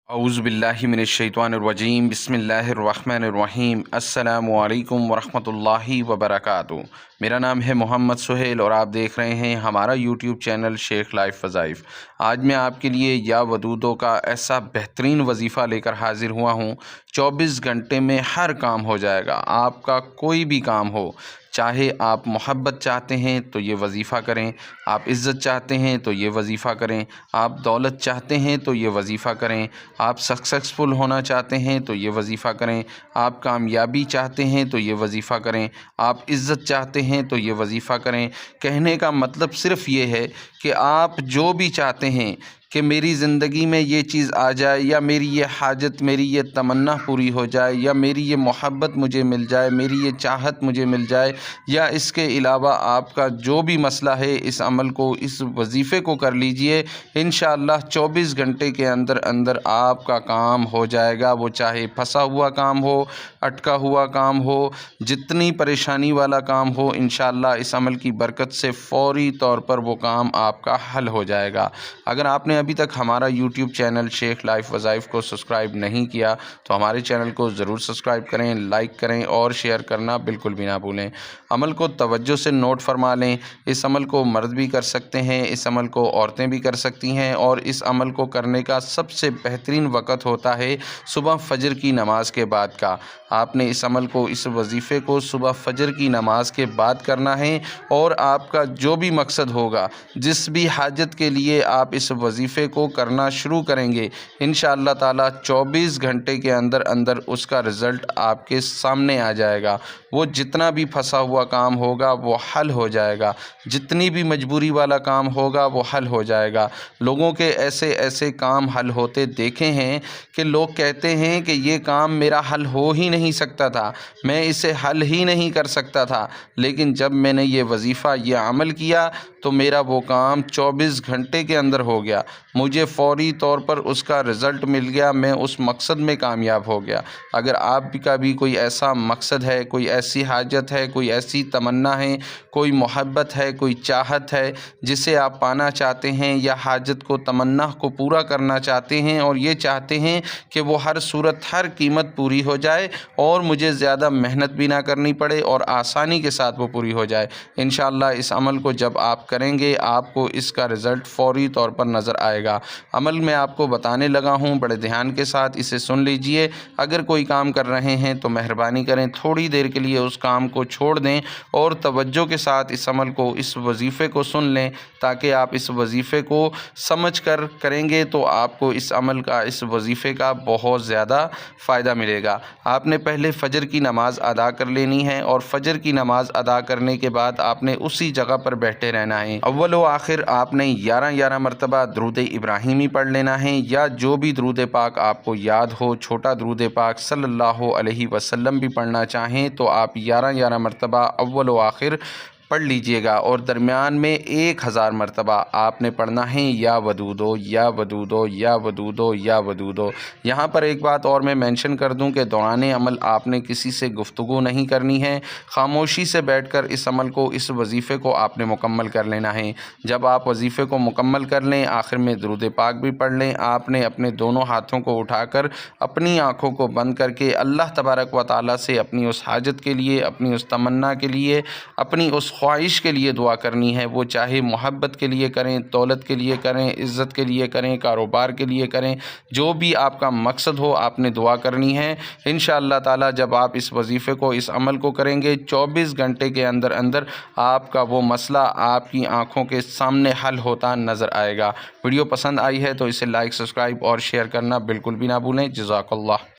औज़ु बिल्लाहि मिनश्शैतानिर्रजीम बिस्मिल्लाहिर्रहमानिर्रहीम अस्सलामु अलैकुम वरहमतुल्लाहि वबरकातुहू। मेरा नाम है मोहम्मद सुहेल और आप देख रहे हैं हमारा यूट्यूब चैनल शेख लाइफ वज़ाइफ। आज मैं आपके लिए या वदूदों का ऐसा बेहतरीन वजीफ़ा लेकर हाज़िर हुआ हूँ। 24 घंटे में हर काम हो जाएगा। आपका कोई भी काम हो, चाहे आप मोहब्बत चाहते हैं तो ये वजीफ़ा करें, आप इज़्ज़त चाहते हैं तो ये वजीफ़ा करें, आप दौलत चाहते हैं तो ये वजीफ़ा करें, आप सक्सेसफुल होना चाहते हैं तो ये वजीफ़ा करें, आप कामयाबी चाहते हैं तो ये वजीफ़ा करें, आप इज़्ज़त चाहते हैं तो ये वजीफ़ा करें। कहने का मतलब सिर्फ़ ये है कि आप जो भी चाहते हैं कि मेरी ज़िंदगी में ये चीज़ आ जाए, या मेरी ये हाजत, मेरी ये तमन्ना पूरी हो जाए, या मेरी ये मोहब्बत मुझे मिल जाए, मेरी ये चाहत मुझे मिल जाए, या इसके अलावा आपका जो भी मसला है, इस अमल को, इस वजीफ़े को कर लीजिए। इंशाअल्लाह 24 घंटे के अंदर अंदर आपका काम हो जाएगा। वो चाहे फंसा हुआ काम हो, अटका हुआ काम हो, जितनी परेशानी वाला काम हो, इंशाअल्लाह इस अमल की बरकत से फ़ौरी तौर पर वो काम आपका हल हो जाएगा। अगर आपने अभी तक हमारा यूट्यूब चैनल शेख लाइफ वज़ाइफ को सब्सक्राइब नहीं किया तो हमारे चैनल को ज़रूर सब्सक्राइब करें, लाइक करें और शेयर करना बिल्कुल भी ना भूलें। अमल को तवज्जो से नोट फरमा लें। इस अमल को मर्द भी कर सकते हैं, इस अमल को औरतें भी कर सकती हैं, और इस अमल को करने का सबसे बेहतरीन वक़्त होता है सुबह फ़जर की नमाज़ के बाद का। आपने इस अमल को, इस वजीफ़े को सुबह फ़जर की नमाज़ के बाद करना है, और आपका जो भी मकसद होगा, जिस भी हाजत के लिए आप इस वजीफ़े को करना शुरू करेंगे, इंशाअल्लाह ताला 24 घंटे के अंदर अंदर उसका रिज़ल्ट आपके सामने आ जाएगा। वो जितना भी फंसा हुआ काम होगा वो हल हो जाएगा, जितनी भी मजबूरी वाला काम होगा वो हल हो जाएगा। लोगों के ऐसे ऐसे काम हल होते देखे हैं कि लोग कहते हैं कि ये काम मेरा हल हो ही नहीं सकता था, मैं इसे हल ही नहीं कर सकता था, लेकिन जब मैंने ये वजीफ़ा, ये अमल किया तो मेरा वो काम 24 घंटे के अंदर हो गया, मुझे फ़ौरी तौर पर उसका रिज़ल्ट मिल गया, मैं उस मकसद में कामयाब हो गया। अगर आप का भी कोई ऐसा मकसद है, कोई ऐसी हाजत है, कोई ऐसी तमन्ना है, कोई मोहब्बत है, कोई चाहत है जिसे आप पाना चाहते हैं, या हाजत को, तमन्ना को पूरा करना चाहते हैं, और ये चाहते हैं कि वो हर सूरत, हर कीमत पूरी हो जाए और मुझे ज़्यादा मेहनत भी ना करनी पड़े और आसानी के साथ वो पूरी हो जाए, इंशाअल्लाह इस अमल को जब आप करेंगे आपको इसका रिज़ल्ट फ़ौरी तौर पर नज़र आएगा। अमल मैं आपको बताने लगा हूँ, बड़े ध्यान के साथ इसे सुन लीजिए। अगर कोई काम कर रहे हैं तो मेहरबानी करें थोड़ी देर के लिए उस काम को छोड़ दें और तवज्जो के साथ इस अमल को, इस वजीफ़े को सुन लें, ताकि आप इस वजीफ़े को समझ कर करेंगे तो आपको इस अमल का, इस वजीफ़े का बहुत ज़्यादा फ़ायदा मिलेगा। आपने पहले फ़जर की नमाज़ अदा कर लेनी है, और फ़जर की नमाज़ अदा करने के बाद आपने उसी जगह पर बैठे रहना है। अव्वल व आखिर आपने 11 मरतबा दरूद इब्राहिमी पढ़ लेना है, या जो भी दरूद पाक आपको याद हो। छोटा दरूद पाक सल्लल्लाहु अलैहि वसल्लम भी पढ़ना चाहें तो आप 11 मरतबा अव्वल व आखिर पढ़ लीजिएगा, और दरमियान में 1000 मरतबा आपने पढ़ना है या वदूदो, या वदूदो, या वदूदो, या वदूदो। यहाँ पर एक बात और मैं मेंशन कर दूँ कि दौराने अमल आपने किसी से गुफ्तगू नहीं करनी है, खामोशी से बैठकर इस अमल को, इस वजीफ़े को आपने मुकम्मल कर लेना है। जब आप वजीफ़े को मुकम्मल कर लें, आखिर में दरूद पाक भी पढ़ लें, आपने अपने दोनों हाथों को उठाकर अपनी आँखों को बंद करके अल्लाह तबारक व तआला से अपनी उस हाजत के लिए, अपनी उस तमन्ना के लिए, अपनी उस ख्वाहिश के लिए दुआ करनी है। वो चाहे मोहब्बत के लिए करें, दौलत के लिए करें, इज़्ज़त के लिए करें, कारोबार के लिए करें, जो भी आपका मकसद हो आपने दुआ करनी है। इंशाअल्लाह ताला जब आप इस वजीफ़े को, इस अमल को करेंगे, 24 घंटे के अंदर अंदर आपका वो मसला आपकी आँखों के सामने हल होता नज़र आएगा। वीडियो पसंद आई है तो इसे लाइक, सब्सक्राइब और शेयर करना बिल्कुल भी ना भूलें। जज़ाकल्लाह।